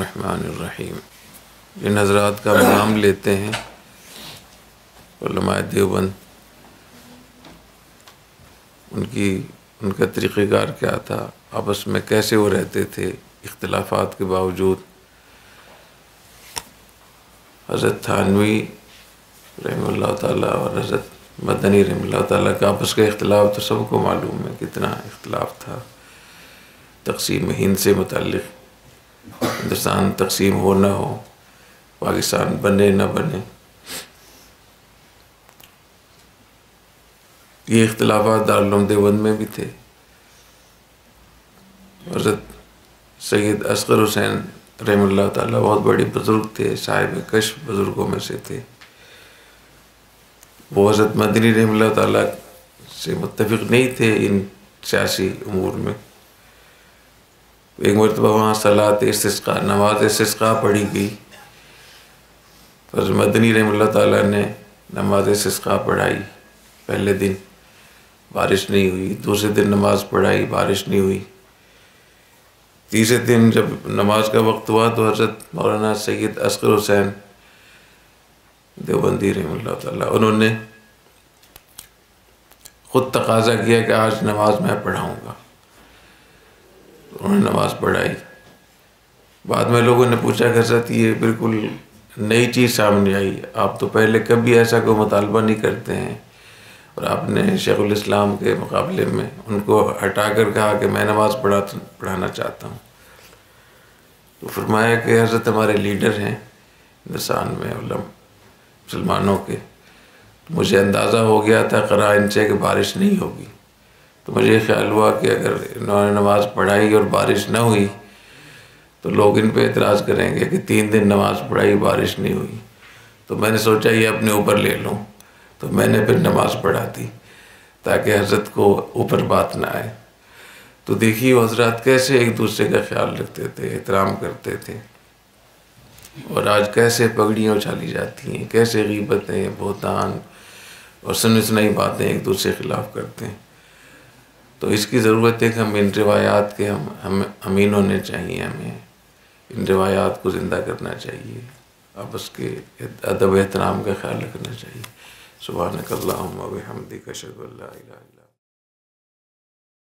الرحمن الرحیم۔ جن حضرات کا نام لیتے ہیں علماء دیوبند، ان کا طریقہ کار کیا تھا، آپس میں کیسے وہ رہتے تھے اختلافات کے باوجود۔ حضرت تھانوی رحمہ اللہ تعالیٰ اور حضرت مدنی رحمہ اللہ تعالیٰ کا آپس کا اختلاف تو سب کو معلوم ہے کتنا اختلاف تھا، تقسیم ہند سے متعلق، ہندوستان تقسیم ہو نہ ہو، پاکستان بنے نہ بنے، یہ اختلافات دارالعلوم دیوبند میں بھی تھے۔ حضرت سید اصغر حسین رحمہ اللہ تعالیٰ بہت بڑے بزرگ تھے، صاحب کشف بزرگوں میں سے تھے۔ وہ حضرت مدنی رحمہ اللہ تعالیٰ سے متفق نہیں تھے ان سیاسی امور میں۔ ایک مرتبہ وہاں صلاۃ استسقاء، نماز استسقاء پڑھی گئی، حضرت مدنی رحمہ اللہ تعالیٰ نے نماز استسقاء پڑھائی۔ پہلے دن بارش نہیں ہوئی، دوسرے دن نماز پڑھائی، بارش نہیں ہوئی، تیسرے دن جب نماز کا وقت ہوا تو حضرت مولانا سید اصغر حسین دیوبندی رحمہ اللہ تعالیٰ، انہوں نے خود تقاضا کیا کہ آج نماز میں پڑھاؤں گا۔ انہوں نے نماز پڑھائی۔ بعد میں لوگوں نے پوچھا کہ حضرت یہ بالکل نئی چیز سامنے آئی، آپ تو پہلے کبھی ایسا کوئی مطالبہ نہیں کرتے ہیں، اور آپ نے شیخ الاسلام کے مقابلے میں ان کو ہٹا کر کہا کہ میں نماز پڑھانا چاہتا ہوں۔ تو فرمایا کہ حضرت ہمارے لیڈر ہیں ہندوستان میں مسلمانوں کے، مجھے اندازہ ہو گیا تھا قرائن سے کہ بارش نہیں ہوگی، تو مجھے خیال ہوا کہ اگر انہوں نے نماز پڑھائی اور بارش نہ ہوئی تو لوگ ان پہ اعتراض کریں گے کہ 3 دن نماز پڑھائی بارش نہیں ہوئی، تو میں نے سوچا یہ اپنے اوپر لے لوں، تو میں نے پھر نماز پڑھا دی تاکہ حضرت کو اوپر بات نہ آئے۔ تو دیکھیے وہ حضرات کیسے ایک دوسرے کا خیال رکھتے تھے، احترام کرتے تھے، اور آج کیسے پگڑیاں اچھالی جاتی ہیں، کیسے غیبتیں، بہتان اور سنی سنائی باتیں ایک دوسرے کے خلاف کرتے ہیں۔ تو اس کی ضرورت ہے کہ ہم ان روایات کے ہم امین ہونے چاہیے، ہمیں ان روایات کو زندہ کرنا چاہیے، آپس کے ادب احترام کا خیال رکھنا چاہیے۔ سبحانک اللہم و بحمدک، اشہد ان لا الہ الا انت۔